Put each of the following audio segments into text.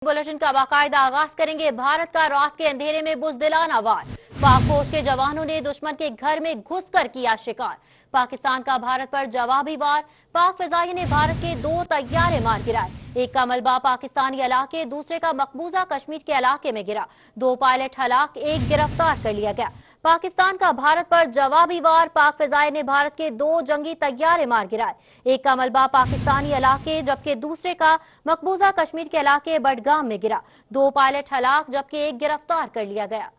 Bulletin का बाकायदा आगाज करेंगे। भारत का रात के अंधेरे में बुज़दिलाना वार। पाक फौज के जवानों ने दुश्मन के घर में घुसकर किया शिकार। पाकिस्तान का भारत पर जवाबी वार। पाक फिजाइयों ने भारत के 2 तैयारे मार गिराए। एक का मलबा पाकिस्तानी इलाके, दूसरे का मकबूजा कश्मीर के इलाके में गिरा। 2 पायलट हलाक, 1 गिरफ्तार कर लिया गया। पाकिस्तान का भारत पर जवाबी वार। पाक फिजाई ने भारत के 2 जंगी तैयारे मार गिराए। एक का मलबा पाकिस्तानी इलाके जबकि दूसरे का मकबूजा कश्मीर के इलाके बडगाम में गिरा। 2 पायलट हलाक जबकि 1 गिरफ्तार कर लिया गया।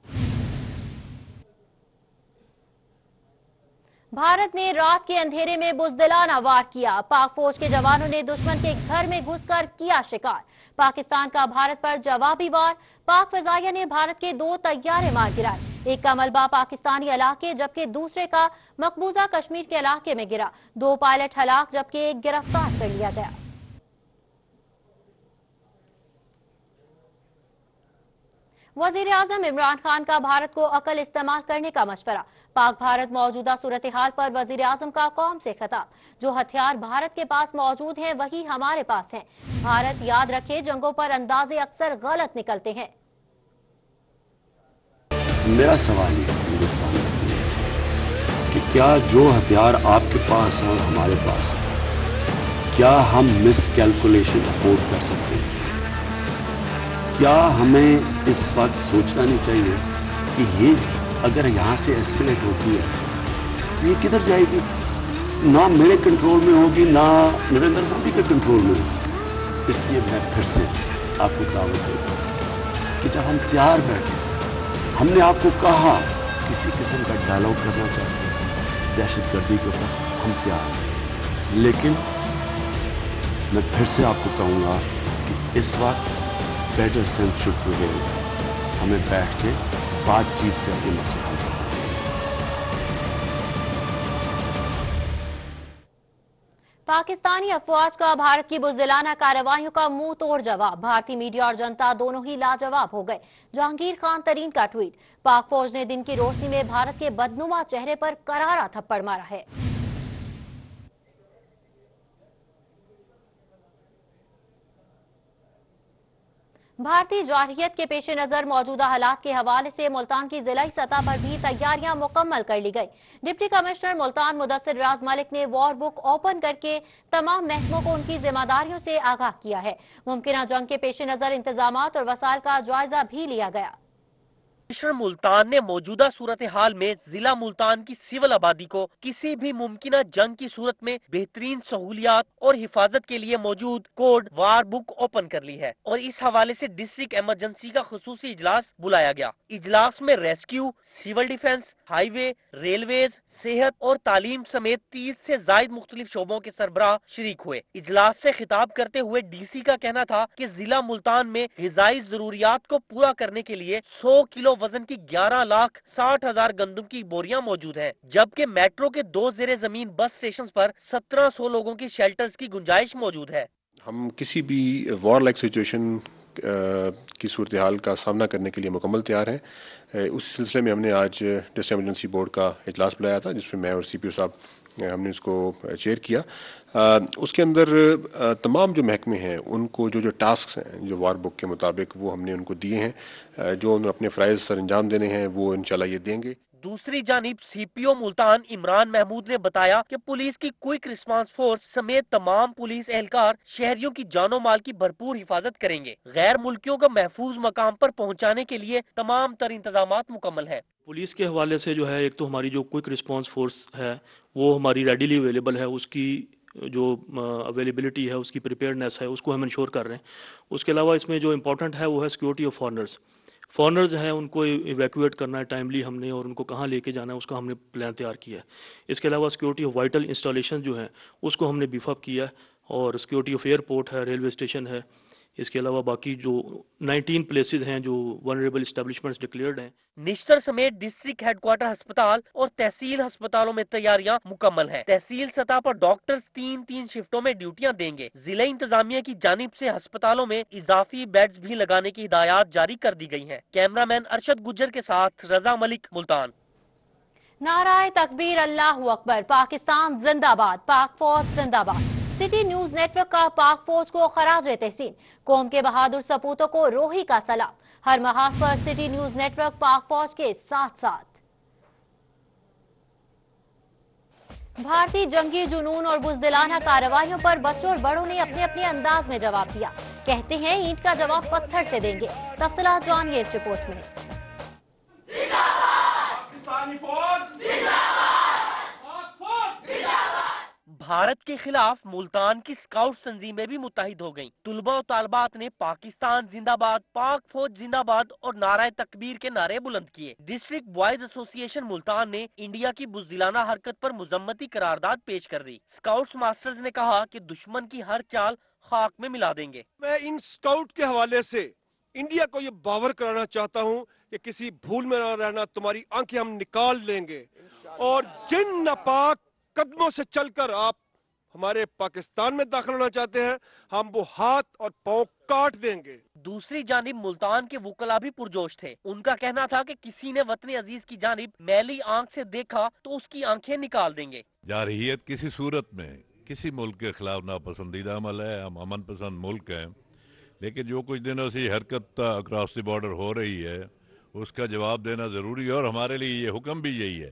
भारत ने रात के अंधेरे में बुज़दिलाना वार किया। पाक फौज के जवानों ने दुश्मन के घर में घुसकर किया शिकार। पाकिस्तान का भारत पर जवाबी वार। पाक फिजाइया ने भारत के 2 तैयारे मार गिराए। एक का मलबा पाकिस्तानी इलाके जबकि दूसरे का मकबूजा कश्मीर के इलाके में गिरा। 2 पायलट हलाक जबकि 1 गिरफ्तार कर लिया गया। वजीर-ए-आज़म इमरान खान का भारत को अकल इस्तेमाल करने का मशवरा। पाक भारत मौजूदा सूरत हाल पर वजीर-ए-आज़म का कौम से खिताब। जो हथियार भारत के पास मौजूद हैं वही हमारे पास हैं। भारत याद रखे, जंगों पर अंदाजे अक्सर गलत निकलते हैं। मेरा सवाल ये है हिंदुस्तान कि क्या जो हथियार आपके पास है और हमारे पास है, क्या हम मिसकैलकुलेशन अफोर्ड कर सकते हैं? क्या हमें इस वक्त सोचना नहीं चाहिए कि ये अगर यहां से एस्केलेट होती है तो ये किधर जाएगी? ना मेरे कंट्रोल में होगी, ना नरेंद्र मोदी के कंट्रोल में होगी। इसलिए मैं फिर से आपको दावत देता हूं कि जब हम तैयार बैठे, हमने आपको कहा किसी किस्म का डायलॉग करना चाहते हैं दहशतगर्दी के ऊपर, हम तैयार हैं। लेकिन मैं फिर से आपको कहूंगा कि इस वक्त बेटर सेंस शुड प्रिवेल। हमें बैठ के बातचीत से अपने मसले हल करना चाहिए। पाकिस्तानी अफवाज का भारत की बुज़दिलाना कार्रवाइयों का मुंह तोड़ जवाब। भारतीय मीडिया और जनता दोनों ही लाजवाब हो गए। जहांगीर खान तरीन का ट्वीट। पाक फौज ने दिन की रोशनी में भारत के बदनुमा चेहरे पर करारा थप्पड़ मारा है। भारतीय जारहियत के पेश नजर मौजूदा हालात के हवाले से मुल्तान की जिलाई सतह पर भी तैयारियां मुकम्मल कर ली गई। डिप्टी कमिश्नर मुल्तान मुदस्सिर राज मलिक ने वॉर बुक ओपन करके तमाम महकमों को उनकी जिम्मेदारियों से आगाह किया है। मुमकिन जंग के पेश नजर इंतजामात और वसाइल का जायजा भी लिया गया। कमिश्नर मुल्तान ने मौजूदा सूरत हाल में जिला मुल्तान की सिविल आबादी को किसी भी मुमकिन जंग की सूरत में बेहतरीन सहूलियात और हिफाजत के लिए मौजूद कोड वार बुक ओपन कर ली है और इस हवाले से डिस्ट्रिक्ट इमरजेंसी का खुसूसी इजलास बुलाया गया। इजलास में rescue, civil defence, highway, railways, सेहत और तालीम समेत 30 से जायद मुख्तलिफ शोबों के सरबराह शरीक हुए। इजलास से खिताब करते हुए डीसी का कहना था कि जिला मुल्तान में ग़िज़ाई जरूरियात को पूरा करने के लिए 100 किलो वजन की 11,60,000 गंदम की बोरियां मौजूद हैं, जबकि मेट्रो के 2 ज़ेरे जमीन बस स्टेशन पर 1700 लोगों की शेल्टर्स की गुंजाइश मौजूद है। हम किसी भी वॉर लाइक सिचुएशन की सूरत हाल का सामना करने के लिए मुकम्मल तैयार हैं। उस सिलसिले में हमने आज डिस्ट्रिक्ट इमरजेंसी बोर्ड का इजलास बुलाया था, जिसमें मैं और सीपीओ साहब हमने उसको चेयर किया। उसके अंदर तमाम जो महकमे हैं उनको जो टास्क हैं जो वार बुक के मुताबिक वो हमने उनको दिए हैं। जो उन्हें अपने फ़राइज़ सर अंजाम देने हैं वो इंशाल्लाह ये देंगे। दूसरी जानिब सीपीओ मुल्तान इमरान महमूद ने बताया कि पुलिस की क्विक रिस्पांस फोर्स समेत तमाम पुलिस एहलकार शहरियों की जानो माल की भरपूर हिफाजत करेंगे। गैर मुल्कियों को महफूज मकाम पर पहुंचाने के लिए तमाम तर इंतजामात मुकम्मल है। पुलिस के हवाले से जो है, एक तो हमारी जो क्विक रिस्पांस फोर्स है वो हमारी रेडिली अवेलेबल है, उसकी जो अवेलेबिलिटी है, उसकी प्रिपेयर्डनेस है, उसको हम इंश्योर कर रहे हैं। उसके अलावा इसमें जो इम्पोर्टेंट है वो है सिक्योरिटी ऑफ फॉरनर्स हैं, उनको इवैक्यूएट करना है टाइमली हमने, और उनको कहाँ लेके जाना है उसका हमने प्लान तैयार किया है। इसके अलावा सिक्योरिटी ऑफ वाइटल इंस्टॉलेशन जो है उसको हमने बीफअप किया है, और सिक्योरिटी ऑफ एयरपोर्ट है, रेलवे स्टेशन है। इसके अलावा बाकी जो 19 प्लेसेस हैं जो वनरेबल एस्टेब्लिशमेंट्स डिक्लेयर्ड हैं। निश्तर समेत डिस्ट्रिक्ट हेडक्वार्टर अस्पताल और तहसील अस्पतालों में तैयारियां मुकम्मल हैं। तहसील सतह पर डॉक्टर्स 3-3 शिफ्टों में ड्यूटियां देंगे। जिला इंतजामिया की जानिब से अस्पतालों में इजाफी बेड्स भी लगाने की हिदायत जारी कर दी गई हैं। कैमरामैन अरशद गुज्जर के साथ रजा मलिक, मुल्तान। नाराए तकबीर, अल्लाहू अकबर, पाकिस्तान जिंदाबाद, पाक फौज जिंदाबाद। सिटी न्यूज नेटवर्क का पाक फौज को खराज तहसीन, कौम के बहादुर सपूतों को रोही का सलाम। हर महाज पर सिटी न्यूज नेटवर्क पाक फौज के साथ साथ। भारतीय जंगी जुनून और बुज़दिलाना कार्रवाइयों पर बच्चों और बड़ों ने अपने अपने अंदाज में जवाब दिया। कहते हैं ईंट का जवाब पत्थर से देंगे। तफसीलात जानिए इस रिपोर्ट में। भारत के खिलाफ मुल्तान की स्काउट तंजीमें भी मुत्तहिद हो गईं। तुलबा और तालबात ने पाकिस्तान जिंदाबाद, पाक फौज जिंदाबाद और नारा तकबीर के नारे बुलंद किए। डिस्ट्रिक्ट बॉयज एसोसिएशन मुल्तान ने इंडिया की बुज़दिलाना हरकत पर मुजम्मती करारदाद पेश कर दी। स्काउट्स मास्टर्स ने कहा कि दुश्मन की हर चाल खाक में मिला देंगे। मैं इन स्काउट के हवाले से इंडिया को ये बावर कराना चाहता हूँ कि किसी भूल में न रहना, तुम्हारी आंखें हम निकाल लेंगे और जिन नापाक कदमों से चलकर आप हमारे पाकिस्तान में दाखिल होना चाहते हैं, हम वो हाथ और पांव काट देंगे। दूसरी जानिब मुल्तान के वुकला भी पुरजोश थे। उनका कहना था कि किसी ने वतन अजीज की जानिब मैली आंख से देखा तो उसकी आंखें निकाल देंगे। जारहियत किसी सूरत में किसी मुल्क के खिलाफ नापसंदीदा अमल है। हम अमन पसंद मुल्क हैं, लेकिन जो कुछ दिनों से हरकत अक्रॉस द बॉर्डर हो रही है उसका जवाब देना जरूरी है और हमारे लिए ये हुक्म भी यही है।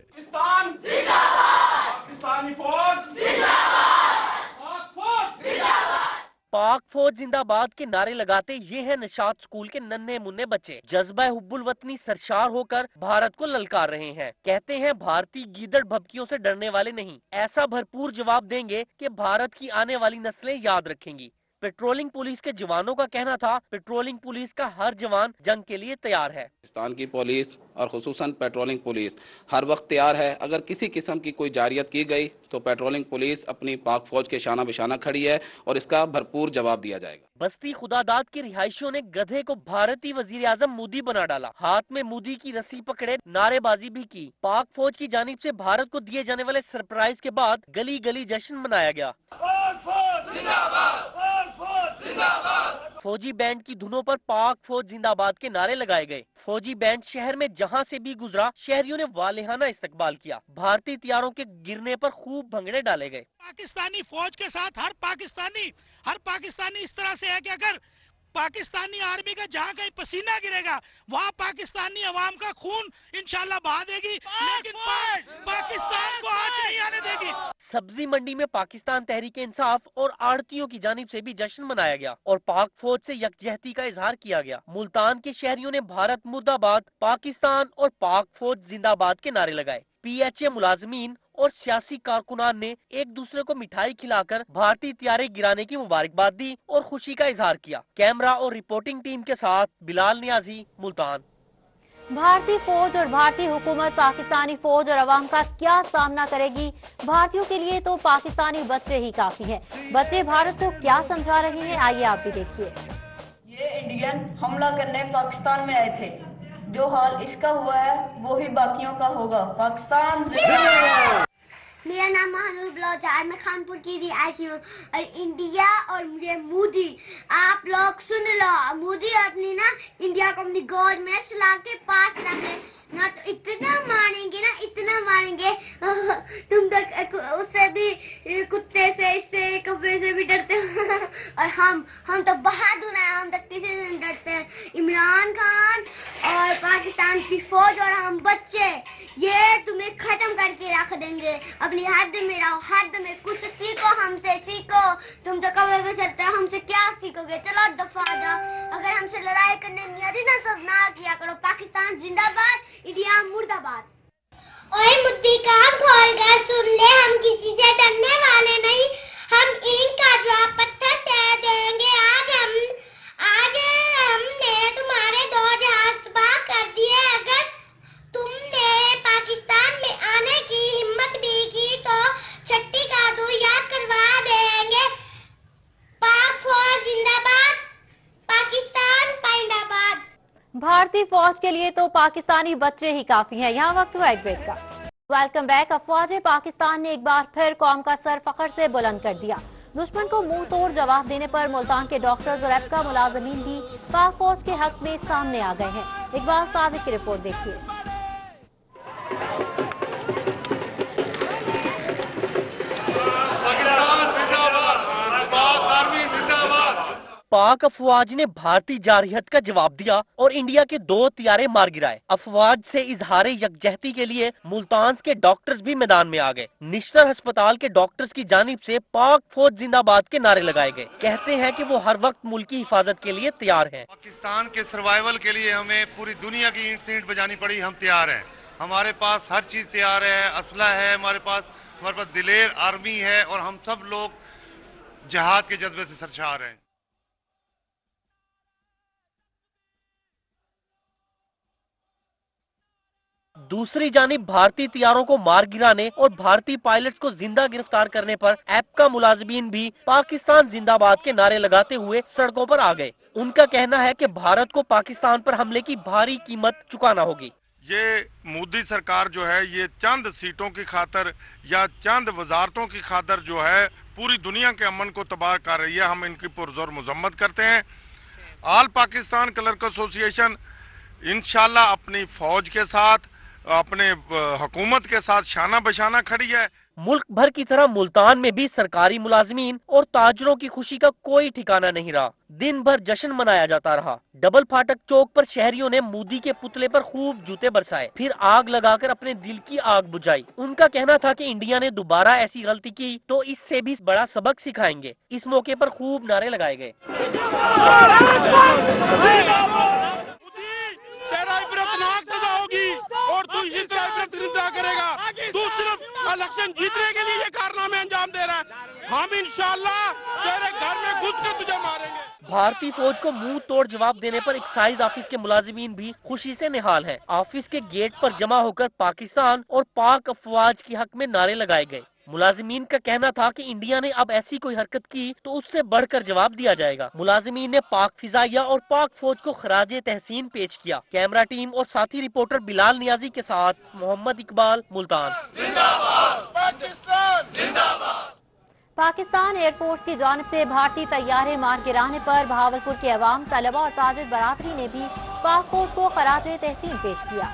पाक फौज जिंदाबाद के नारे लगाते ये है निशात स्कूल के नन्हे मुन्ने बच्चे। जज्बा हुब्बुल वतनी सरशार होकर भारत को ललकार रहे हैं। कहते हैं भारतीय गीदड़ भभकियों से डरने वाले नहीं, ऐसा भरपूर जवाब देंगे कि भारत की आने वाली नस्लें याद रखेंगी। पेट्रोलिंग पुलिस के जवानों का कहना था पेट्रोलिंग पुलिस का हर जवान जंग के लिए तैयार है। पाकिस्तान की पुलिस और खुसूसन पेट्रोलिंग पुलिस हर वक्त तैयार है। अगर किसी किस्म की कोई जारियत की गई तो पेट्रोलिंग पुलिस अपनी पाक फौज के शाना बिशाना खड़ी है और इसका भरपूर जवाब दिया जाएगा। बस्ती खुदादाद की रिहायशियों ने गधे को भारतीय वजीर आजम मोदी बना डाला। हाथ में मोदी की रस्सी पकड़े नारेबाजी भी की। पाक फौज की जानिब से भारत को दिए जाने वाले सरप्राइज के बाद गली गली जश्न मनाया गया। फौजी बैंड की धुनों पर पाक फौज जिंदाबाद के नारे लगाए गए। फौजी बैंड शहर में जहां से भी गुजरा शहरियों ने वालेहाना इस्तकबाल किया। भारतीय तैयारों के गिरने पर खूब भंगड़े डाले गए। पाकिस्तानी फौज के साथ हर पाकिस्तानी इस तरह से है कि अगर पाकिस्तानी आर्मी का जहाँ कहीं पसीना गिरेगा वहाँ पाकिस्तानी अवाम का खून इंशाल्लाह बहा देगी, लेकिन पाकिस्तान को आज नहीं आने देगी। सब्जी मंडी में पाकिस्तान तहरीक इंसाफ और आड़तियों की जानिब से भी जश्न मनाया गया और पाक फौज से यकजहती का इजहार किया गया। मुल्तान के शहरियों ने भारत मुर्दाबाद, पाकिस्तान और पाक फौज जिंदाबाद के नारे लगाए। PHA मुलाजमीन और सियासी कारकुनान ने एक दूसरे को मिठाई खिलाकर भारतीय तैयारे गिराने की मुबारकबाद दी और खुशी का इजहार किया। कैमरा और रिपोर्टिंग टीम के साथ बिलाल नियाजी, मुल्तान। भारतीय फौज और भारतीय हुकूमत पाकिस्तानी फौज और अवाम का क्या सामना करेगी? भारतीयों के लिए तो पाकिस्तानी बच्चे ही काफी हैं। बच्चे भारत को क्या समझा रहे हैं, आइए आप भी देखिए। ये इंडियन हमला करने पाकिस्तान में आए थे। जो हाल इसका हुआ है वो ही बाकियों का होगा। पाकिस्तान जिंदाबाद। मेरा नाम महानूर ब्लौचार, मैं खानपुर की रिहायशी हूँ और इंडिया और मुझे मोदी, आप लोग सुन लो, मोदी अपनी ना इंडिया को अपनी गॉड में चला के पास रखे ना, तो इतना मारेंगे ना, इतना मारेंगे तुम तक उससे भी, कुत्ते से, इससे, कब्बे से भी डरते हो और हम तो बहादुर हैं, हम तो किसी से नहीं डरते हैं। इमरान खान और पाकिस्तान की फौज और हम बच्चे ये तुम्हें खत्म करके रख देंगे। अपनी हद में रहो, हद में कुछ सीखो, हमसे सीखो। तुम तो कब्बे में चलते हो, हमसे क्या सीखोगे? चलो दफा जाओ। अगर हमसे लड़ाई करने नहीं आती ना तो ना किया करो। पाकिस्तान जिंदाबाद, इंडिया मुर्दाबाद। ओए मुद्दी कान खोल कर सुन ले, हम किसी से डरने वाले नहीं, हम इनका जवाब पत्थर से देंगे। आज हमने तुम्हारे 2 जहाज तबाह कर दिए। अगर तुमने पाकिस्तान में आने की हिम्मत भी की तो छट्टी का दो याद करवा देंगे। पाक फौज जिंदाबाद, पाकिस्तान जिंदाबाद। भारतीय फौज के लिए तो पाकिस्तानी बच्चे ही काफी हैं। यहाँ वक्त हुआ एक ब्रेक का। Welcome back. अफवाज पाकिस्तान ने एक बार फिर कौम का सर फखर से बुलंद कर दिया। दुश्मन को मुंह तोड़ जवाब देने पर मुल्तान के डॉक्टर्स और एफका मुलाजमीन भी पाक फौज के हक में सामने आ गए हैं। इकबाल सादिक की रिपोर्ट देखिए। पाक अफवाज ने भारतीय जारहियत का जवाब दिया और इंडिया के 2 हत्यारे मार गिराए। अफवाज से इजहारे यकजहती के लिए मुल्तान के डॉक्टर्स भी मैदान में आ गए। नेशनल अस्पताल के डॉक्टर्स की जानिब से पाक फौज जिंदाबाद के नारे लगाए गए। कहते हैं कि वो हर वक्त मुल्क की हिफाजत के लिए तैयार हैं। पाकिस्तान के सर्वाइवल के लिए हमें पूरी दुनिया की ईंट से ईंट बजानी पड़ी, हम तैयार हैं। हमारे पास हर चीज तैयार है, असला है, हमारे पास दिलेर आर्मी है और हम सब लोग जहाद के जज्बे से सरशार हैं। दूसरी जानिब भारतीय तैयारों को मार गिराने और भारतीय पायलट्स को जिंदा गिरफ्तार करने पर ऐपका मुलाजिमीन भी पाकिस्तान जिंदाबाद के नारे लगाते हुए सड़कों पर आ गए। उनका कहना है कि भारत को पाकिस्तान पर हमले की भारी कीमत चुकाना होगी। ये मोदी सरकार जो है ये चंद सीटों की खातर या चंद वजारतों की खातर जो है पूरी दुनिया के अमन को तबाह कर रही है। हम इनकी पुरजोर मजम्मत करते हैं। ऑल पाकिस्तान क्लर्क एसोसिएशन इंशाल्लाह अपनी फौज के साथ, अपने हुकूमत के साथ शाना बशाना खड़ी है। मुल्क भर की तरह मुल्तान में भी सरकारी मुलाजमीन और ताजरों की खुशी का कोई ठिकाना नहीं रहा। दिन भर जश्न मनाया जाता रहा। डबल फाटक चौक पर शहरियों ने मोदी के पुतले पर खूब जूते बरसाए, फिर आग लगाकर अपने दिल की आग बुझाई। उनका कहना था कि इंडिया ने दोबारा ऐसी गलती की तो इससे भी बड़ा सबक सिखाएंगे। इस मौके पर खूब नारे लगाए गए। और तू इसी तरह इब्रत करेगा। तू सिर्फ इलेक्शन जीतने के लिए ये कारनामे अंजाम दे रहा है। हम इंशाल्लाह तेरे घर में घुस के तुझे मारेंगे। भारतीय फौज को मुंह तोड़ जवाब देने पर एक्साइज ऑफिस के मुलाजिमीन भी खुशी से निहाल हैं। ऑफिस के गेट पर जमा होकर पाकिस्तान और पाक अफवाज के हक में नारे लगाए गए। मुलाजिमीन का कहना था कि इंडिया ने अब ऐसी कोई हरकत की तो उससे बढ़कर जवाब दिया जाएगा। मुलाजिमीन ने पाक फिजाइया और पाक फौज को खराजे तहसीन पेश किया। कैमरा टीम और साथी रिपोर्टर बिलाल नियाजी के साथ मोहम्मद इकबाल, मुल्तान। पाकिस्तान एयरफोर्स की जानिब से भारतीय तैयारे मार गिराने पर बहावलपुर के अवाम, तलबा और ताजिर बरादरी ने भी पाक फौज को खराजे तहसीन पेश किया।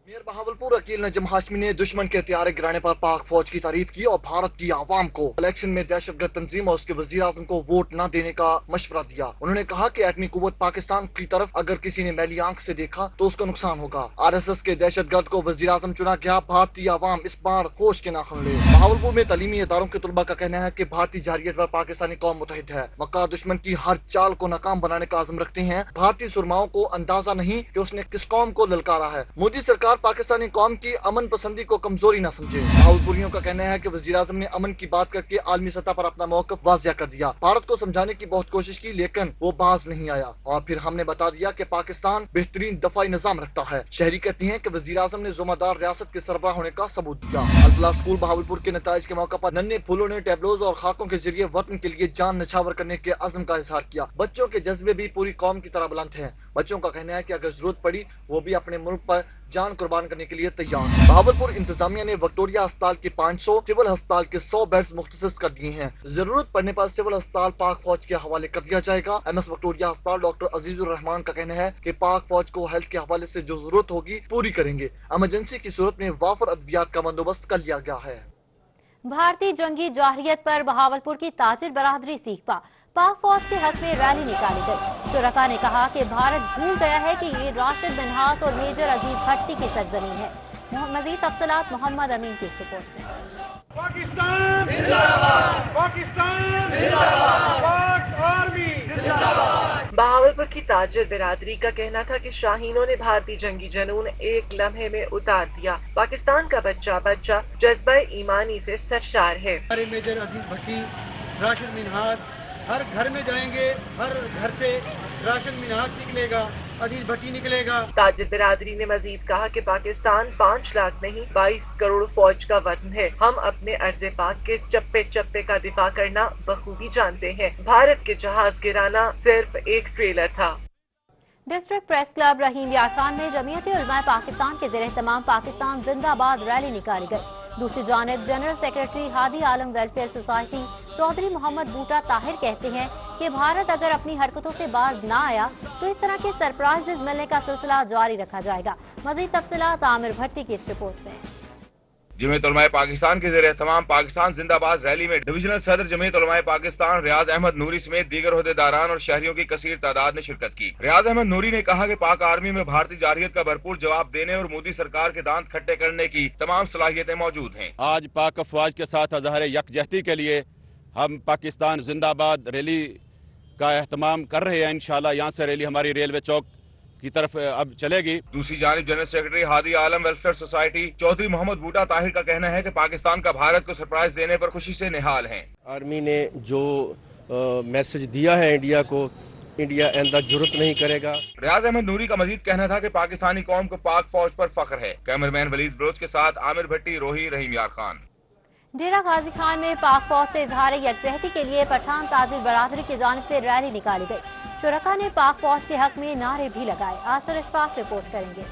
मेयर बहावलपुर अकील नजम हाशमी ने दुश्मन के हथियारे गिराने पर पाक फौज की तारीफ की और भारत की आवाम को इलेक्शन में दहशतगर्द तंजीम और उसके वजीर आजम को वोट न देने का मशवरा दिया। उन्होंने कहा कि एटमी कुव्वत पाकिस्तान की तरफ अगर किसी ने मैली आंख से देखा तो उसको नुकसान होगा। RSS के दहशतगर्द को वजीर आजम चुना गया। भारतीय आवाम इस बार होश के नाखून ले। बहावलपुर में तालीमी इदारों के तलबा का कहना है कि भारतीय जारहियत पर पाकिस्तानी कौम मुतहिद है। मक्कार दुश्मन की हर चाल को नाकाम बनाने का आज़म रखते हैं। भारतीय सुरमाओं को अंदाजा नहीं कि उसने किस कौम को ललकारा है। मोदी सरकार पाकिस्तानी कौम की अमन पसंदी को कमजोरी न समझे। बहावलपुरियों का कहना है कि वजीर आजम ने अमन की बात करके आलमी सतह पर अपना मौक़िफ़ वाज़िया कर दिया। भारत को समझाने की बहुत कोशिश की लेकिन वो बाज नहीं आया और फिर हमने बता दिया कि पाकिस्तान बेहतरीन दफाई निजाम रखता है। शहरी कहती हैं कि वजीर आजम ने ज़िम्मेदार रियासत के सरबराह होने का सबूत दिया। अल-फलाह स्कूल बहावलपुर के नताइज के मौके पर नन्हे फूलों ने टैबलोज और खाकों के जरिए वतन के लिए जान निछावर करने के अज़्म का इजहार किया। बच्चों के जज्बे भी पूरी कौम की तरह बुलंद हैं। बच्चों का कहना है कि अगर जरूरत पड़ी वो भी अपने मुल्क पर जान कुर्बान करने के लिए तैयार। बहावलपुर इंतजामिया ने विक्टोरिया अस्पताल के 500, सिविल अस्पताल के 100 बेड्स मुख्तसिस कर दिए हैं। जरूरत पड़ने पर सिविल अस्पताल पाक फौज के हवाले कर दिया जाएगा। MS विक्टोरिया अस्पताल डॉक्टर अजीजुर रहमान का कहना है कि पाक फौज को हेल्थ के हवाले से जो जरूरत होगी पूरी करेंगे। इमरजेंसी की सूरत में वाफर अद्वियात का बंदोबस्त कर लिया गया है। भारतीय जंगी जारहियत पर बहावलपुर की ताजिर बरादरी सीखा। पाक फौज के हक में रैली निकाली गई। शुरका ने कहा कि भारत भूल गया है कि ये राशिद मिन्हास और मेजर अजीज भट्टी की सरजमीन है। मजीद तफसीलात मोहम्मद अमीन की रिपोर्ट में। पाकिस्तान जिंदाबाद, पाकिस्तान जिंदाबाद, पाक आर्मी जिंदाबाद। बहावलपुर की ताजिर बिरादरी का कहना था कि शाहीनों ने भारतीय जंगी जनून एक लम्हे में उतार दिया। पाकिस्तान का बच्चा बच्चा जज्बा ईमानी से सरशार है। हमारे मेजर अजीज भट्टी, राशिद मिन्हास, हर घर में जाएंगे, हर घर से राशिद मिन्हास निकलेगा, अजीज भट्टी निकलेगा। ताजिर बिरादरी ने मजीद कहा कि पाकिस्तान 5 लाख नहीं 22 करोड़ फौज का वतन है। हम अपने अर्ज़े पाक के चप्पे चप्पे का दिफा करना बखूबी जानते हैं। भारत के जहाज गिराना सिर्फ एक ट्रेलर था। डिस्ट्रिक्ट प्रेस क्लब रहीम यार खान में जमीयत उलमा पाकिस्तान के ज़ेरे तमाम पाकिस्तान जिंदाबाद रैली निकाली गई। दूसरी जानिब जनरल सेक्रेटरी हादी आलम वेलफेयर सोसाइटी चौधरी मोहम्मद बूटा ताहिर कहते हैं कि भारत अगर अपनी हरकतों से बाज ना आया तो इस तरह के सरप्राइजेज मिलने का सिलसिला जारी रखा जाएगा। मजीद तफसीलात आमिर भट्टी की इस रिपोर्ट में। जमीयत उलमा पाकिस्तान के ज़ेर एहतमाम पाकिस्तान जिंदाबाद रैली में डिविजनल सदर जमीयत उलमा पाकिस्तान रियाज अहमद नूरी समेत दीगर ओहदेदारान और शहरियों की कसीर तादाद ने शिरकत की। रियाज अहमद नूरी ने कहा कि पाक आर्मी में भारतीय जारहियत का भरपूर जवाब देने और मोदी सरकार के दांत खट्टे करने की तमाम सलाहियतें मौजूद हैं। आज पाक अफवाज के साथ अज़हार यकजहती के लिए हम पाकिस्तान जिंदाबाद रैली का एहतमाम कर रहे हैं। इंशाल्लाह यहाँ से रैली हमारी रेलवे चौक की तरफ अब चलेगी। दूसरी जानिब जनरल सेक्रेटरी हादी आलम वेलफेयर सोसाइटी चौधरी मोहम्मद बूटा ताहिर का कहना है कि पाकिस्तान का भारत को सरप्राइज देने पर खुशी से निहाल है। आर्मी ने जो मैसेज दिया है इंडिया को, इंडिया आइंदा जुर्रत नहीं करेगा। रियाज अहमद नूरी का मजीद कहना था कि पाकिस्तानी कौम को पाक फौज पर फख्र है। कैमरामैन वलीद बलोच के साथ आमिर भट्टी, रोही, रहीम यार खान। डेरा गाजी खान में पाक फौज से इजहार यकजहती के लिए पठान ताजिर बरादरी की जानिब से रैली निकाली गई। शुरका ने पाक फौज के हक में नारे भी लगाए। आशर इशफाक रिपोर्ट करेंगे।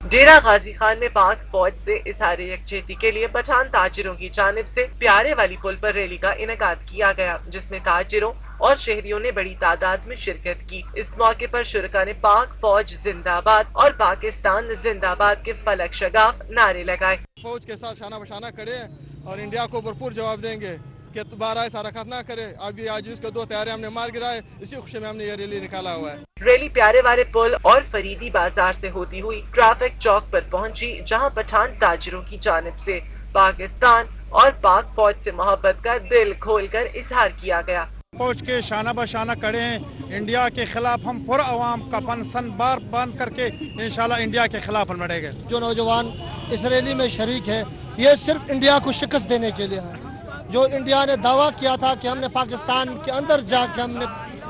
डेरा गाजी खान में पाक फौज से इजहार यकजहती के लिए पठान ताजिरों की जानिब से प्यारे वाली पुल पर रैली का इनेकाद किया गया, जिसमें ताजिरों और शहरियों ने बड़ी तादाद में शिरकत की। इस मौके पर शुरका ने पाक फौज जिंदाबाद और पाकिस्तान जिंदाबाद के फलक शगाफ नारे लगाए। फौज के साथ शाना बशाना खड़े हैं और इंडिया को भरपूर जवाब देंगे कि दोबारा ऐसा हरकत ना करे। अभी आज इसके 2 तैयारे हमने मार गिराए, इसी खुशी में हमने ये रैली निकाला हुआ है। रैली प्यारे वाले पुल और फरीदी बाजार से होती हुई ट्रैफिक चौक पर पहुंची, जहां पठान ताजिरों की जानिब से पाकिस्तान और पाक फौज से मोहब्बत का दिल खोलकर इजहार किया गया। फौज के शाना बशाना खड़े हैं। इंडिया के खिलाफ हम पूरा अवाम का सन बार बंद करके इंशाल्लाह इंडिया के खिलाफ हम लड़ेंगे। जो नौजवान इस रैली में शरीक है, ये सिर्फ इंडिया को शिकस्त देने के लिए है। जो इंडिया ने दावा किया था कि हमने पाकिस्तान के अंदर जाके हमने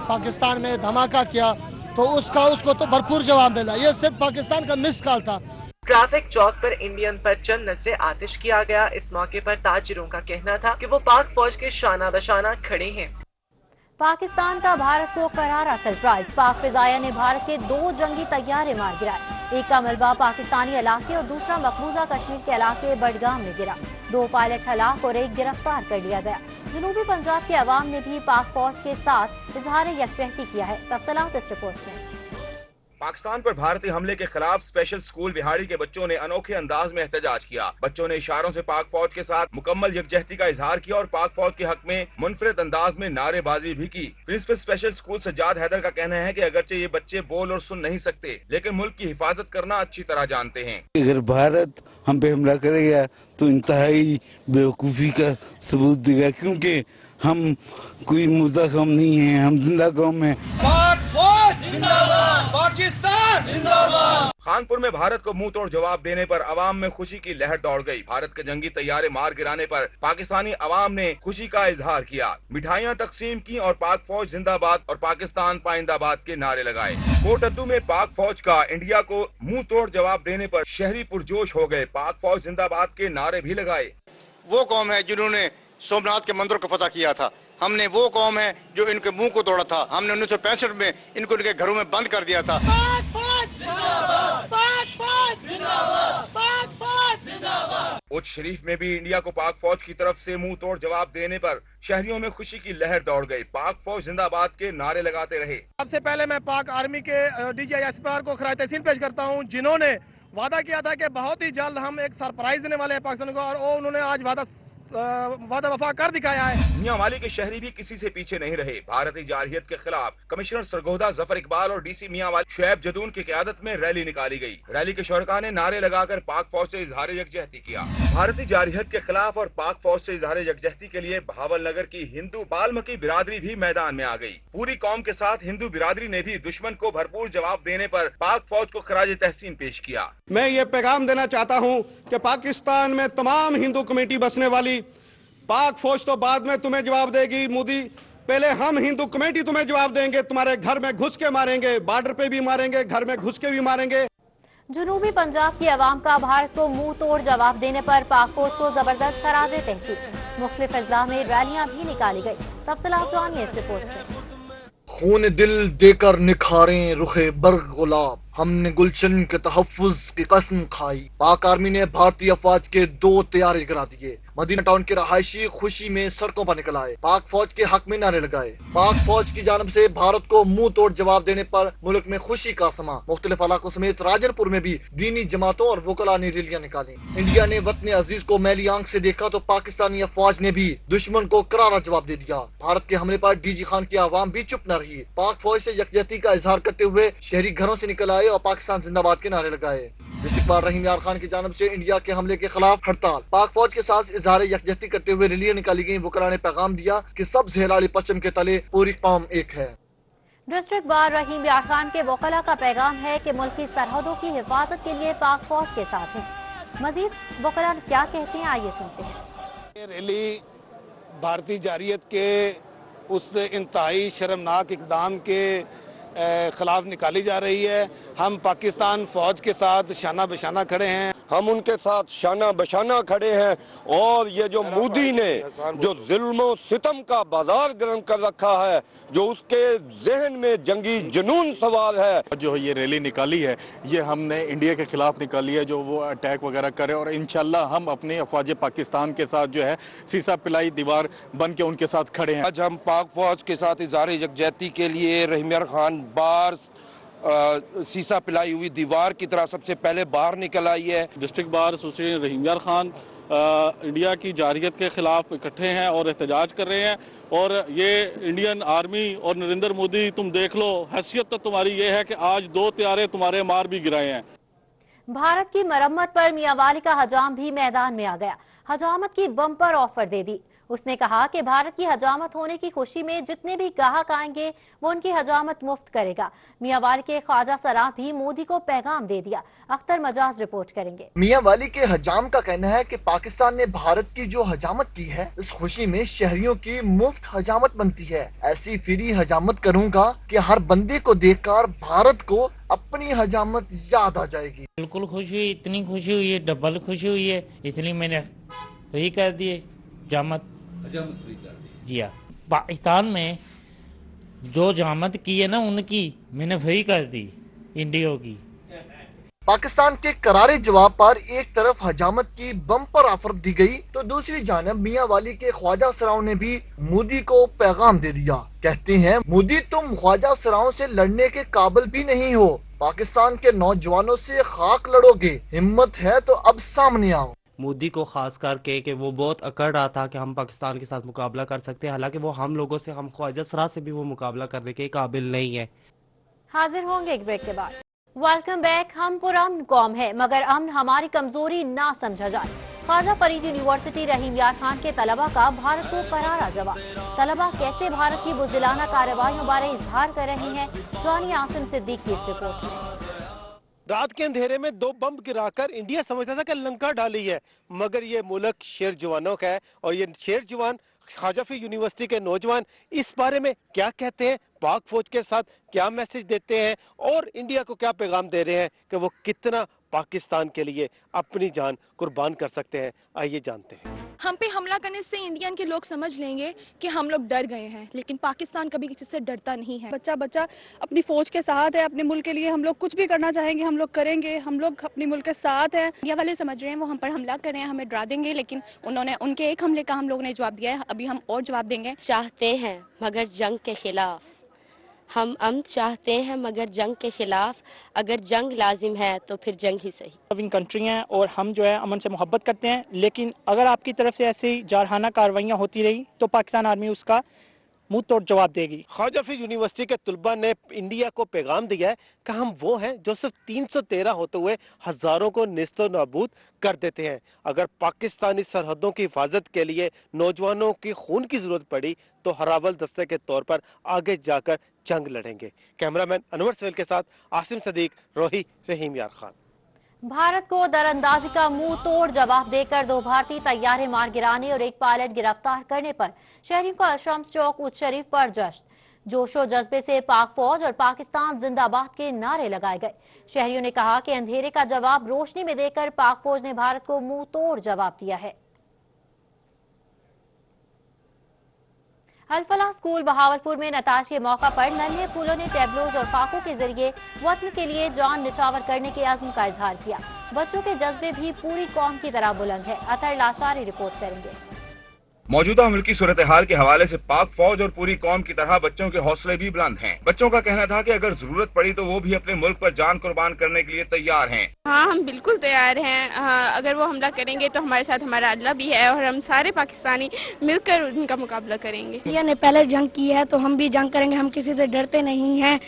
पाकिस्तान में धमाका किया, तो उसको तो भरपूर जवाब मिला। ये सिर्फ पाकिस्तान का मिस कॉल था। ट्रैफिक चौक पर इंडियन परचम नजरे आतिश किया गया। इस मौके पर ताजिरों का कहना था कि वो पाक फौज के शाना बशाना खड़े हैं। पाकिस्तान का भारत को करारा सरप्राइज। पाक फिजाया ने भारत के 2 जंगी तैयारे मार गिराए। एक का मलबा पाकिस्तानी इलाके और दूसरा मकबूजा कश्मीर के इलाके बडगाम में गिरा। 2 पायलट हलाक और 1 गिरफ्तार कर लिया गया। जनूबी पंजाब के अवाम ने भी पाक फौज के साथ इजहार यकजहती किया है। तफसीलात इस रिपोर्ट में। पाकिस्तान पर भारतीय हमले के खिलाफ स्पेशल स्कूल बिहाड़ी के बच्चों ने अनोखे अंदाज में एहतजाज किया। बच्चों ने इशारों से पाक फौज के साथ मुकम्मल यकजहती का इजहार किया और पाक फौज के हक में मुनफरिद अंदाज में नारेबाजी भी की। Principal special school Sajjad Haider का कहना है कि अगरचे ये बच्चे बोल और सुन नहीं सकते, लेकिन मुल्क की हिफाजत करना अच्छी तरह जानते हैं। अगर भारत हम पे हमला करेगा तो इंतहाई बेवकूफ़ी का सबूत देगा, क्योंकि हम कोई मुर्दा कौम नहीं है, हम जिंदा कौम है। पाकिस्तान जिंदाबाद। खानपुर में भारत को मुंह तोड़ जवाब देने पर अवाम में खुशी की लहर दौड़ गई। भारत के जंगी तैयारे मार गिराने पर पाकिस्तानी अवाम ने खुशी का इजहार किया, मिठाइयां तकसीम की और पाक फौज जिंदाबाद और पाकिस्तान पाइंदाबाद के नारे लगाए। कोटद्दू में पाक फौज का इंडिया को मुंह तोड़ जवाब देने पर शहरी पुरजोश हो गए। पाक फौज जिंदाबाद के नारे भी लगाए। वो कौम है जिन्होंने सोमनाथ के मंदिर को फतह किया था। हमने वो कौम है जो इनके मुंह को तोड़ा था। हमने 1965 में इनको इनके घरों में बंद कर दिया था। उच्च शरीफ में भी इंडिया को पाक फौज की तरफ से मुंह तोड़ जवाब देने पर शहरियों में खुशी की लहर दौड़ गई। पाक फौज जिंदाबाद के नारे लगाते रहे। सबसे पहले मैं पाक आर्मी के DGISPR को खराज तहसीन पेश करता हूं, जिन्होंने वादा किया था कि बहुत ही जल्द हम एक सरप्राइज देने वाले हैं पाकिस्तान को, और उन्होंने आज वादा वफा कर दिखाया है। मियां वाली के शहरी भी किसी से पीछे नहीं रहे। भारतीय जारहियत के खिलाफ कमिश्नर सरगोदा जफर इकबाल और DC मियां वाली शुएब जदून की क़यादत में रैली निकाली गई। रैली के शुरका ने नारे लगाकर पाक फौज से इजहार यकजहती किया। भारतीय जारहियत के खिलाफ और पाक फौज से इजहार यकजहती के लिए भावल नगर की हिंदू बाल्मीकि बिरादरी भी मैदान में आ गई। पूरी कौम के साथ हिंदू बिरादरी ने भी दुश्मन को भरपूर जवाब देने पर पाक फौज को खराज तहसीन पेश किया। मैं ये पैगाम देना चाहता हूँ कि पाकिस्तान में तमाम हिंदू कमेटी बसने वाली, पाक फौज तो बाद में तुम्हें जवाब देगी मोदी, पहले हम हिंदू कमेटी तुम्हें जवाब देंगे। तुम्हारे घर में घुस के मारेंगे, बॉर्डर पे भी मारेंगे, घर में घुस के भी मारेंगे। जनूबी पंजाब की आवाम का भारत को मुंह तोड़ जवाब देने पर पाक फौज को जबरदस्त खराज तहसीन। मुख्तलिफ अजला में रैलियां भी निकाली गई। तफसीलात जानिए इस रिपोर्ट से। खून दिल देकर निखारें रुखे बर्ग गुलाब, हमने गुलशन के तहफ्फुज की कसम खाई। पाक आर्मी ने भारतीय अफवाज के 2 तैयारे गिरा दिए। मदीना टाउन के रहायशी खुशी में सड़कों पर निकल आए, पाक फौज के हक में नारे लगाए। पाक फौज की जानब से भारत को मुंह तोड़ जवाब देने पर मुल्क में खुशी का समा। मुख्तलिफ इलाकों समेत राजनपुर में भी दीनी जमातों और वकला ने रैलियां निकाली। इंडिया ने वतन अजीज को मैली आंख से देखा तो पाकिस्तानी अफवाज ने भी दुश्मन को करारा जवाब दे दिया। भारत के हमले पर डीजी खान की आवाम भी चुप न रही। पाक फौज से यकजहती का इजहार करते हुए शहरी घरों से निकल आए और पाकिस्तान जिंदाबाद के नारे लगाए। इस्तिकबाल रहीम यार खान की जानब से इंडिया के हमले के खिलाफ हड़ताल। पाक फौज के साथ इजहार यकजहती करते हुए रैलियां निकाली गई। वकला ने पैगाम दिया कि सब जहलाली परचम के तले पूरी कौम एक है। डिस्ट्रिक्ट बार रहीम यार खान के वकला का पैगाम है कि मुल्क की सरहदों की हिफाजत के लिए पाक फौज के साथ है। मजीद वकला क्या कहते हैं, आइए सुनते हैं। ये रैली भारतीय जारियत के उस इंतहाई शर्मनाक इकदाम के खिलाफ निकाली जा रही है। हम पाकिस्तान फौज के साथ शाना बशाना खड़े हैं, हम उनके साथ शाना बशाना खड़े हैं। और ये जो मोदी ने जो जुल्म सितम का बाजार गर्म कर रखा है, जो उसके जहन में जंगी जुनून सवार है, जो ये रैली निकाली है ये हमने इंडिया के खिलाफ निकाली है, जो वो अटैक वगैरह करे। और इंशाल्लाह हम अपने अफवाज पाकिस्तान के साथ जो है सीसा पिलाई दीवार बन के उनके साथ खड़े हैं। आज हम पाक फौज के साथ इज़हार यकजहती के लिए रहीम यार खान बार सीसा पिलाई हुई दीवार की तरह सबसे पहले बाहर निकल आई है। डिस्ट्रिक्ट बार एसोसिएशन रहीम यार खान इंडिया की जारियत के खिलाफ इकट्ठे हैं और एहतजाज कर रहे हैं। और ये इंडियन आर्मी और नरेंद्र मोदी, तुम देख लो, हैसियत तो तुम्हारी ये है कि आज 2 त्यारे तुम्हारे मार भी गिराए हैं। भारत की मरम्मत पर मियां वाली का हजाम भी मैदान में आ गया। हजामत की बम्पर ऑफर दे दी। उसने कहा कि भारत की हजामत होने की खुशी में जितने भी ग्राहक आएंगे वो उनकी हजामत मुफ्त करेगा। मियां वाली के ख्वाजा सराफ भी मोदी को पैगाम दे दिया। अख्तर मजाज रिपोर्ट करेंगे। मियां वाली के हजाम का कहना है कि पाकिस्तान ने भारत की जो हजामत की है, इस खुशी में शहरियों की मुफ्त हजामत बनती है। ऐसी फ्री हजामत करूंगा कि हर बंदे को देखकर भारत को अपनी हजामत याद आ जाएगी। बिल्कुल खुशी हुई, इतनी खुशी हुई है, डबल खुशी हुई है, इसलिए मैंने फ्री कर दिए हजामत। जी हाँ, पाकिस्तान में जो जहामत की है ना उनकी मैंने फ्री कर दी इंडिया की। पाकिस्तान के करारे जवाब पर एक तरफ हजामत की बम्पर ऑफर दी गई तो दूसरी जानब मियां वाली के ख्वाजा सराओं ने भी मोदी को पैगाम दे दिया। कहते हैं, मोदी तुम ख्वाजा सराओं से लड़ने के काबिल भी नहीं हो, पाकिस्तान के नौजवानों से खाक लड़ोगे, हिम्मत है तो अब सामने आओ। मोदी को खास करके कि वो बहुत अकड़ रहा था कि हम पाकिस्तान के साथ मुकाबला कर सकते हैं, हालांकि वो हम लोगों से, हम ख्वाजा सरा से भी वो मुकाबला करने के काबिल नहीं है। हाजिर होंगे एक ब्रेक के बाद। Welcome back. हम पुरअमन कौम है मगर अमन हमारी कमजोरी ना समझा जाए। ख्वाजा फरीद यूनिवर्सिटी रहीम यार खान के तलबा का भारत को करारा जवाब। तलबा कैसे भारत की बुज़दिलाना कार्रवाइयों बारे इजहार कर रहे हैं, जानिए आसिम सिद्दीक की इस रिपोर्ट में। रात के अंधेरे में 2 बम गिराकर इंडिया समझता था कि लंका डाली है, मगर ये मुल्क शेर जवानों का है। और ये शेर जवान ख्वाजा फरीद यूनिवर्सिटी के नौजवान इस बारे में क्या कहते हैं, पाक फौज के साथ क्या मैसेज देते हैं और इंडिया को क्या पैगाम दे रहे हैं कि वो कितना पाकिस्तान के लिए अपनी जान कुर्बान कर सकते हैं, आइए जानते हैं। हम पे हमला करने से इंडियन के लोग समझ लेंगे कि हम लोग डर गए हैं, लेकिन पाकिस्तान कभी किसी से डरता नहीं है। बच्चा बच्चा अपनी फौज के साथ है, अपने मुल्क के लिए हम लोग कुछ भी करना चाहेंगे हम लोग करेंगे, हम लोग अपने मुल्क के साथ हैं। इंडिया वाले समझ रहे हैं वो हम पर हमला कर रहे हैं, हमें डरा देंगे, लेकिन उन्होंने उनके एक हमले का हम लोगों ने जवाब दिया है, अभी हम और जवाब देंगे। चाहते हैं मगर जंग के खिलाफ, हम अमन चाहते हैं मगर जंग के खिलाफ, अगर जंग लाजिम है तो फिर जंग ही सही। लविंग कंट्री हैं और हम जो है अमन से मोहब्बत करते हैं, लेकिन अगर आपकी तरफ से ऐसी जारहाना कार्रवाइयाँ होती रही तो पाकिस्तान आर्मी उसका मुंह तोड़ जवाब देगी। ख्वाजा फरीद यूनिवर्सिटी के तलबा ने इंडिया को पैगाम दिया है कि हम वो हैं जो सिर्फ 313 होते हुए हजारों को नेस्तो नाबूद कर देते हैं। अगर पाकिस्तानी सरहदों की हिफाजत के लिए नौजवानों की खून की जरूरत पड़ी तो हरावल दस्ते के तौर पर आगे जाकर जंग लड़ेंगे। कैमरामैन अनवर सवेल के साथ आसिम सदीक, रोही, रहीम यार खान। भारत को दरअंदाजी का मुंह तोड़ जवाब देकर 2 भारतीय तैयारे मार गिराने और एक पायलट गिरफ्तार करने पर शहरियों को शम्स चौक उच्च शरीफ पर जश्न। जोशो जज्बे से पाक फौज और पाकिस्तान जिंदाबाद के नारे लगाए गए। शहरियों ने कहा कि अंधेरे का जवाब रोशनी में देकर पाक फौज ने भारत को मुंह तोड़ जवाब दिया है। अल-फलाह स्कूल बहावलपुर में नताज के मौका पर नन्हे फूलों ने टेबलोज और फाकों के जरिए वतन के लिए जान निछावर करने के अज़्म का इजहार किया। बच्चों के जज्बे भी पूरी कौम की तरह बुलंद है। अतर लाशारी रिपोर्ट करेंगे। मौजूदा मुल्की सूरत हाल के हवाले से पाक फौज और पूरी कौम की तरह बच्चों के हौसले भी बुलंद हैं। बच्चों का कहना था कि अगर जरूरत पड़ी तो वो भी अपने मुल्क पर जान कुर्बान करने के लिए तैयार हैं। हाँ, हम बिल्कुल तैयार हैं। अगर वो हमला करेंगे तो हमारे साथ हमारा अल्लाह भी है और हम सारे पाकिस्तानी मिलकर उनका मुकाबला करेंगे। इंडिया ने पहले जंग की है तो हम भी जंग करेंगे। हम किसी से डरते नहीं हैं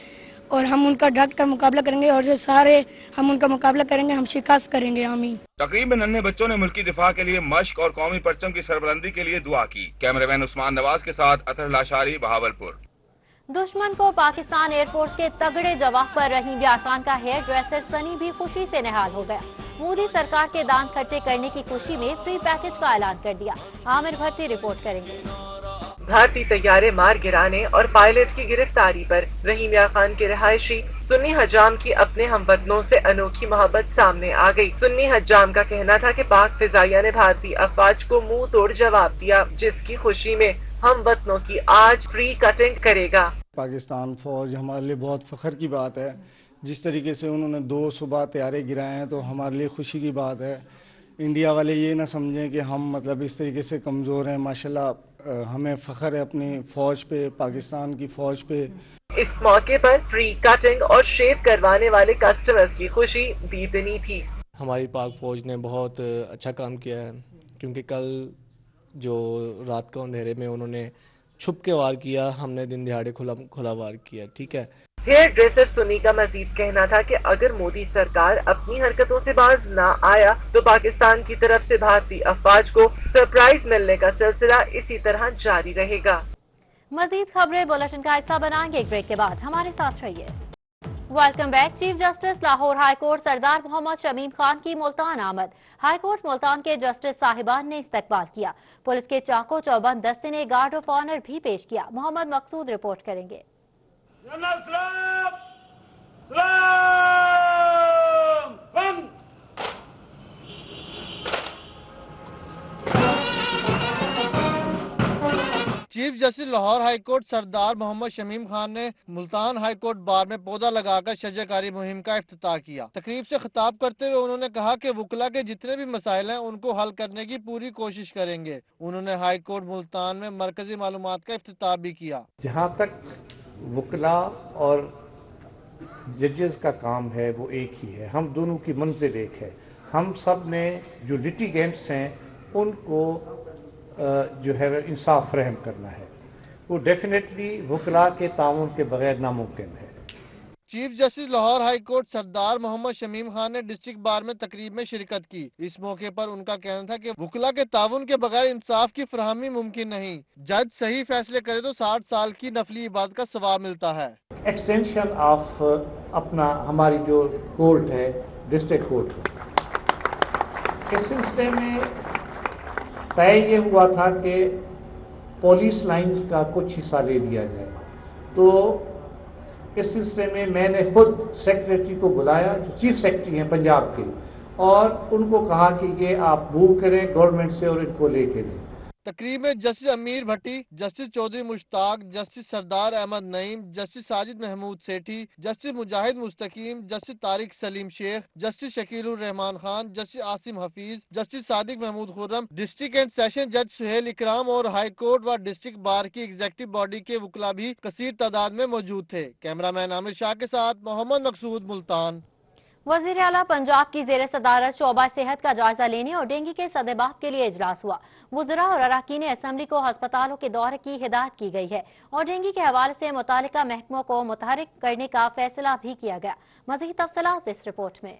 और हम उनका डट कर मुकाबला करेंगे और जो सारे हम उनका मुकाबला करेंगे, हम शिकस्त करेंगे। आमीन। तकरीब में नन्हे बच्चों ने मुल्की दिफा के लिए मश्क और कौमी परचम की सरबलंदी के लिए दुआ की। कैमरामैन उस्मान नवाज के साथ अतर लाशारी, बहावलपुर। दुश्मन को पाकिस्तान एयरफोर्स के तगड़े जवाब पर रहीम यार खान का हेयर ड्रेसर सनी भी खुशी से निहाल हो गया। मोदी सरकार के दान इकट्ठे करने की खुशी में फ्री पैकेज का ऐलान कर दिया। आमिर भट्टी रिपोर्ट करेंगे। भारतीय तैयारे मार गिराने और पायलट की गिरफ्तारी पर रहीम यार खान के रिहायशी सुन्नी हज्जाम की अपने हमवतनों से अनोखी मोहब्बत सामने आ गई। सुन्नी हज्जाम का कहना था कि पाक फिजाइया ने भारतीय अफवाज को मुंह तोड़ जवाब दिया, जिसकी खुशी में हमवतनों की आज फ्री कटिंग करेगा। पाकिस्तान फौज हमारे लिए बहुत फख्र की बात है। जिस तरीके से उन्होंने 2 सुबह तैयारे गिराए हैं तो हमारे लिए खुशी की बात है। इंडिया वाले ये ना समझें कि हम मतलब इस तरीके से कमज़ोर हैं। माशाल्लाह हमें फ़ख्र है अपनी फ़ौज पे, पाकिस्तान की फ़ौज पे। इस मौके पर फ्री कटिंग और शेव करवाने वाले कस्टमर्स की खुशी बेदनी थी। हमारी पाक फ़ौज ने बहुत अच्छा काम किया है, क्योंकि कल जो रात को अंधेरे में उन्होंने छुप के वार किया, हमने दिन दिहाड़े खुला वार किया। ठीक है। हेयर ड्रेसर सुन्नी का मजीद कहना था कि अगर मोदी सरकार अपनी हरकतों से बाज न आया तो पाकिस्तान की तरफ से भारतीय अफवाज को सरप्राइज मिलने का सिलसिला इसी तरह जारी रहेगा। मजीद खबरें बुलेटिन का हिस्सा बनाएंगे एक ब्रेक के बाद। हमारे साथ रहिए। Welcome back. Chief justice Lahore high court Sardar Mohammad Shamim Khan की मुल्तान आमद। हाई कोर्ट मुल्तान के जस्टिस साहिबान ने इस्तकबाल किया। पुलिस के चाको चौबंद दस्ते ने गार्ड ऑफ ऑनर भी पेश किया। मोहम्मद मकसूद रिपोर्ट करेंगे। Chief justice Lahore high court Sardar Mohammad Shamim Khan ने मुल्तान हाई कोर्ट बार में पौधा लगाकर शजरकारी मुहिम का इफ्तिताह किया। तकरीब से खिताब करते हुए उन्होंने कहा कि वकला के जितने भी मसाइल हैं उनको हल करने की पूरी कोशिश करेंगे। उन्होंने हाई कोर्ट मुल्तान में मरकजी मालूमात का इफ्तिताह भी किया। जहाँ तक वकला और जजेस का काम है वो एक ही है, हम दोनों की मंजिल एक है। हम सब ने जो लिटिगेंट्स हैं उनको जो है इंसाफ रहम करना है, वो डेफिनेटली वकला के ताउन के बगैर नामुमकिन है। Chief justice Lahore high court Sardar Mohammad Shamim Khan ने डिस्ट्रिक्ट बार में तकरीब में शिरकत की। इस मौके पर उनका कहना था कि वकला के ताउन के बगैर इंसाफ की फराहमी मुमकिन नहीं। जज सही फैसले करे तो 60 साल की नफली इबादत का सवाब मिलता है। एक्सटेंशन ऑफ अपना हमारी जो कोर्ट है डिस्ट्रिक्ट कोर्ट, इस सिलसिले में तय ये हुआ था कि पुलिस लाइंस का कुछ हिस्सा ले लिया जाए। तो इस सिलसिले में मैंने खुद सेक्रेटरी को बुलाया, जो चीफ सेक्रेटरी हैं पंजाब के, और उनको कहा कि ये आप मूव करें गवर्नमेंट से और इनको लेके दें। तकरीब में justice Amir Bhatti, justice Chaudhry Mushtaq, justice Sardar Ahmad Naeem, justice Sajid Mahmood Sethi, justice Mujahid Mustaqeem, justice Tariq Saleem Sheikh, justice Shakeelur Rehman Khan, justice Asim Hafeez, justice Sadiq Mahmood Khurram, district and session जज सुहेल इकराम और हाई कोर्ट व डिस्ट्रिक्ट बार की एग्जीक्यूटिव बॉडी के वकला भी कसीर तादाद में मौजूद थे। कैमरामैन आमिर शाह के साथ मोहम्मद मकसूद, मुल्तान। वज़ीर आला पंजाब की ज़ेर सदारत शोबा सेहत का जायजा लेने और डेंगू के सदेबाप के लिए इजलास हुआ। वुज़रा और अरकान असेंबली को अस्पतालों के दौरे की हिदायत की गई है और डेंगू के हवाले से मुतालिका महकमों को मुतहरिक करने का फैसला भी किया गया। मज़ीद तफसीलात इस रिपोर्ट में।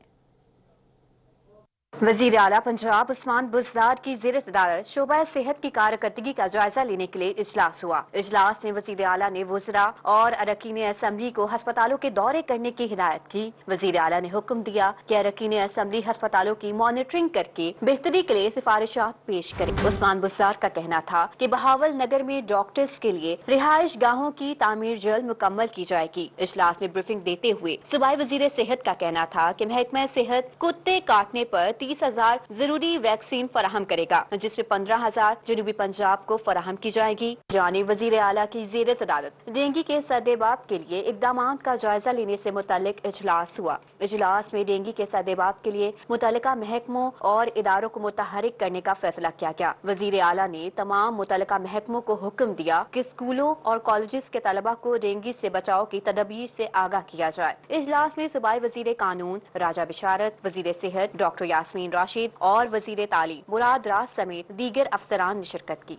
वज़ीर आला पंजाब उस्मान बुज़दार की ज़ेर सदारत शोबा सेहत की कारकर्दगी का जायजा लेने के लिए इजलास हुआ। इजलास में वज़ीर आला ने वुज़रा और अरकान असेंबली को अस्पतालों के दौरे करने की हिदायत की। वज़ीर आला ने हुक्म दिया कि अरकान असेंबली अस्पतालों की मॉनिटरिंग करके बेहतरी के लिए सिफारिशात पेश करें। उस्मान बुज़दार का कहना था कि बहावल नगर में डॉक्टर्स के लिए रिहाइश गाहों की तामीर जल्द मुकम्मल की जाएगी। इजलास में ब्रीफिंग देते हुए सूबाई वज़ीर सेहत का कहना था कि महकमा सेहत कुत्ते काटने पर 30,000 जरूरी वैक्सीन फराहम करेगा, जिसमें 15,000 जनूबी पंजाब को फराहम की जाएगी। जानिब वजीर आला की ज़ेर सदारत डेंगू के सद्देबाब के लिए इक़दामात का जायजा लेने से मुतालिक इजलास हुआ। इजलास में डेंगू के सद्देबाब के लिए मुतल्लिका महकमों और इदारों को मुतहरिक करने का फैसला किया गया। वजीर आला ने तमाम मुतल्लिका महकमों को हुक्म दिया कि स्कूलों और कॉलेजेस के तलबा को डेंगू से बचाव की तदबीर से आगाह किया जाए। इजलास में सूबाई वजीर कानून राजा बिशारत, वजीर सेहत डॉक्टर यास्मीन राशिद और वजीर तालीम मुराद राज समेत दीगर अफसरान ने शिरकत की।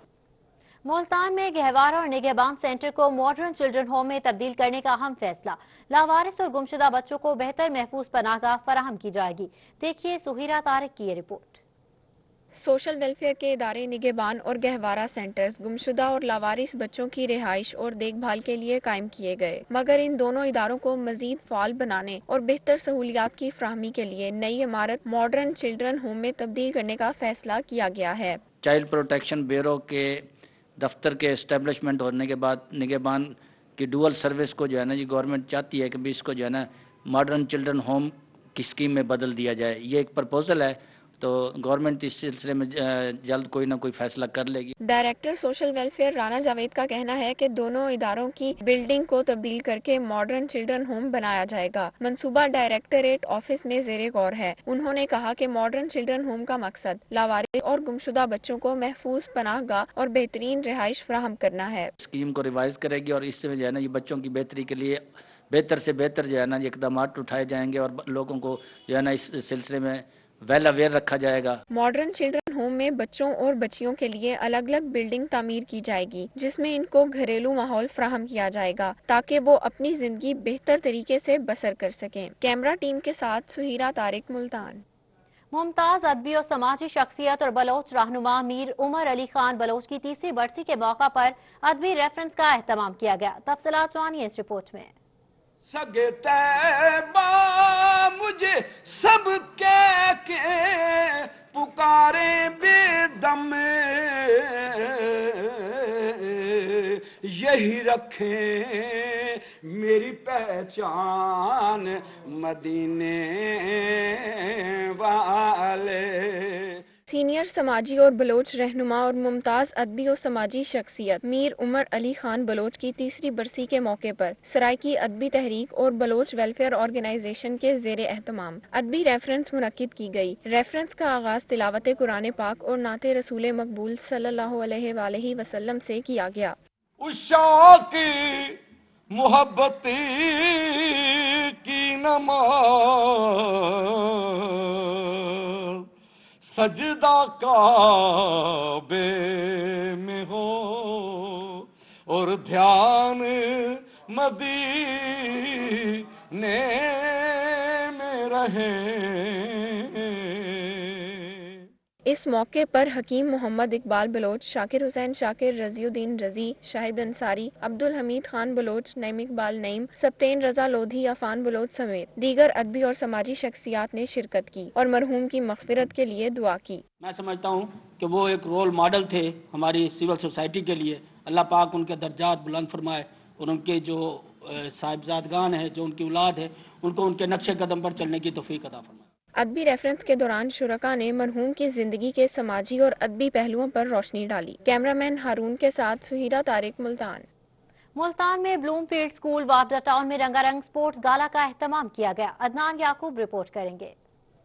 मुल्तान में गहवारा और निगहबान सेंटर को मॉडर्न चिल्ड्रन होम में तब्दील करने का अहम फैसला। लावारिस और गुमशुदा बच्चों को बेहतर महफूज पनाहगाह फराहम की जाएगी। देखिए सुहीरा तारिक की ये रिपोर्ट। सोशल वेलफेयर के इदारे निगहबान और गहवारा सेंटर्स गुमशुदा और लावारिस बच्चों की रिहाइश और देखभाल के लिए कायम किए गए, मगर इन दोनों इदारों को मजीद फाल बनाने और बेहतर सहूलियात की फ्राहमी के लिए नई इमारत मॉडर्न चिल्ड्रन होम में तब्दील करने का फैसला किया गया है। चाइल्ड प्रोटेक्शन ब्यूरो के दफ्तर के एस्टेब्लिशमेंट होने के बाद निगहबान की डुअल सर्विस को जो है ना जी गवर्नमेंट चाहती है कि भी इसको जो है ना मॉडर्न चिल्ड्रन होम की स्कीम में बदल दिया जाए। ये एक प्रपोजल है, तो गवर्नमेंट इस सिलसिले में जल्द कोई ना कोई फैसला कर लेगी। Director social welfare Rana Javed का कहना है कि दोनों इदारों की बिल्डिंग को तब्दील करके मॉडर्न चिल्ड्रन होम बनाया जाएगा। मंसूबा डायरेक्टरेट ऑफिस में ज़ेरे गौर है। उन्होंने कहा कि मॉडर्न चिल्ड्रन होम का मकसद लावारिस और गुमशुदा बच्चों को महफूज पनाहगाह और बेहतरीन रिहाइश फराहम करना है। स्कीम को रिवाइज करेगी और इससे जो है ना ये बच्चों की बेहतरी के लिए बेहतर से बेहतर जो है ना इकदाम उठाए जाएंगे और लोगों को जो है ना इस सिलसिले में वेल अवेयर रखा जाएगा। मॉडर्न चिल्ड्रन होम में बच्चों और बच्चियों के लिए अलग अलग बिल्डिंग तामीर की जाएगी, जिसमें इनको घरेलू माहौल फराहम किया जाएगा ताकि वो अपनी जिंदगी बेहतर तरीके से बसर कर सकें। कैमरा टीम के साथ सुहीरा तारिक, मुल्तान। मुमताज अदबी और समाजी शख्सियत और बलोच रहनुमा मीर उमर अली खान बलोच की तीसरी बरसी के मौका पर अदबी रेफरेंस का एहतमाम किया गया। तफसीलात जानिए इस रिपोर्ट में। सगे तैबा मुझे सब कह के पुकारे बेदम, यही रखें मेरी पहचान मदीने वाले। सीनियर समाजी और बलोच रहनुमा और मुमताज अदबी और समाजी शख्सियत मीर उमर अली खान बलोच की तीसरी बरसी के मौके पर सराइकी अदबी तहरीक और बलोच वेलफेयर ऑर्गेनाइजेशन के ज़ेरे एहतमाम अदबी रेफरेंस मुनक्किद की गई। रेफरेंस का आगाज तिलावत कुरान पाक और नाते रसूल मकबूल सल्लल्लाहु अलैहि वसल्लम से किया गया। उशा की मोहब्बत की नमाज सजदा काबे में हो और ध्यान मदीने में रहे। इस मौके पर हकीम मोहम्मद इकबाल बलोच, शाकिर हुसैन शाकिर, रजीउद्दीन रजी, शाहिद अंसारी, अब्दुल हमीद खान बलोच, नईम इकबाल नईम, सप्तेन रजा लोधी, अफान बलोच समेत दीगर अदबी और समाजी शख्सियात ने शिरकत की और मरहूम की मगफिरत के लिए दुआ की। मैं समझता हूँ कि वो एक रोल मॉडल थे हमारी सिविल सोसाइटी के लिए। अल्लाह पाक उनके दर्जात बुलंद फरमाए और उनके जो साहिबजादगान है, जो उनकी औलाद है, उनको उनके नक्शे कदम पर चलने की तौफीक अता फरमाए। अदबी रेफरेंस के दौरान शुरका ने मरहूम की जिंदगी के समाजी और अदबी पहलुओं पर रोशनी डाली। कैमरामैन हारून के साथ सुहीरा तारिक, मुल्तान। मुल्तान में ब्लूमफील्ड स्कूल वापडा टाउन में रंगारंग स्पोर्ट्स गाला का एहतमाम किया गया। अदनान याकूब रिपोर्ट करेंगे।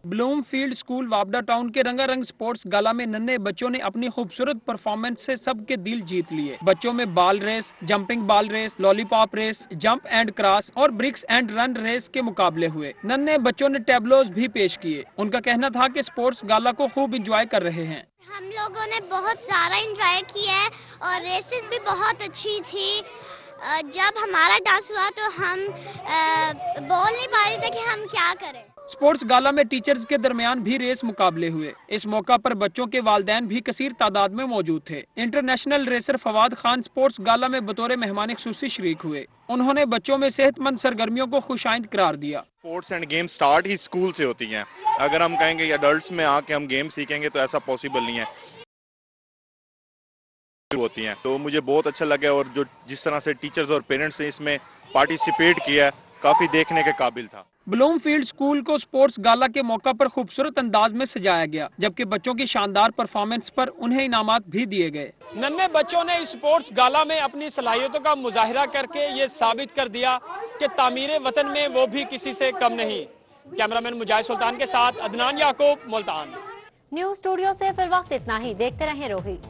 ब्लूमफील्ड स्कूल वापडा टाउन के रंगारंग स्पोर्ट्स गाला में नन्हे बच्चों ने अपनी खूबसूरत परफॉर्मेंस से सबके दिल जीत लिए। बच्चों में ball race, jumping ball race, lollipop race, jump and cross और ब्रिक्स एंड रन रेस के मुकाबले हुए। नन्हे बच्चों ने टैबलोज भी पेश किए। उनका कहना था कि स्पोर्ट्स गाला को खूब इंजॉय कर रहे हैं। हम लोगों ने बहुत सारा इंजॉय किया है और रेसेस भी बहुत अच्छी थी। जब हमारा डांस हुआ तो हम बोल नहीं पा रहे थे कि हम क्या करें। स्पोर्ट्स गाला में टीचर्स के दरमियान भी रेस मुकाबले हुए। इस मौका पर बच्चों के वालिदैन भी कसीर तादाद में मौजूद थे। International racer Fawad Khan sports gala में बतौर मेहमान खुसूसी शरीक हुए। उन्होंने बच्चों में सेहतमंद सरगर्मियों को खुशाइंद करार दिया। स्पोर्ट्स एंड गेम स्टार्ट ही स्कूल से होती हैं। अगर हम कहेंगे अडल्ट्स में आके हम गेम सीखेंगे तो ऐसा पॉसिबल नहीं है होती हैं। तो मुझे बहुत अच्छा लगा और जो जिस तरह से टीचर्स और पेरेंट्स ने इसमें पार्टिसिपेट किया काफी देखने के काबिल था। ब्लूमफील्ड स्कूल को स्पोर्ट्स गाला के मौका पर खूबसूरत अंदाज में सजाया गया, जबकि बच्चों की शानदार परफॉर्मेंस पर उन्हें इनामात भी दिए गए। नन्हे बच्चों ने इस स्पोर्ट्स गाला में अपनी सलाहियतों का मुजाहिरा करके ये साबित कर दिया कि तामीर वतन में वो भी किसी से कम नहीं। कैमरामैन मुजाहिद सुल्तान के साथ अदनान याकूब, मुल्तान। न्यूज स्टूडियो से फिर वक्त इतना ही। देखते रहें रोही।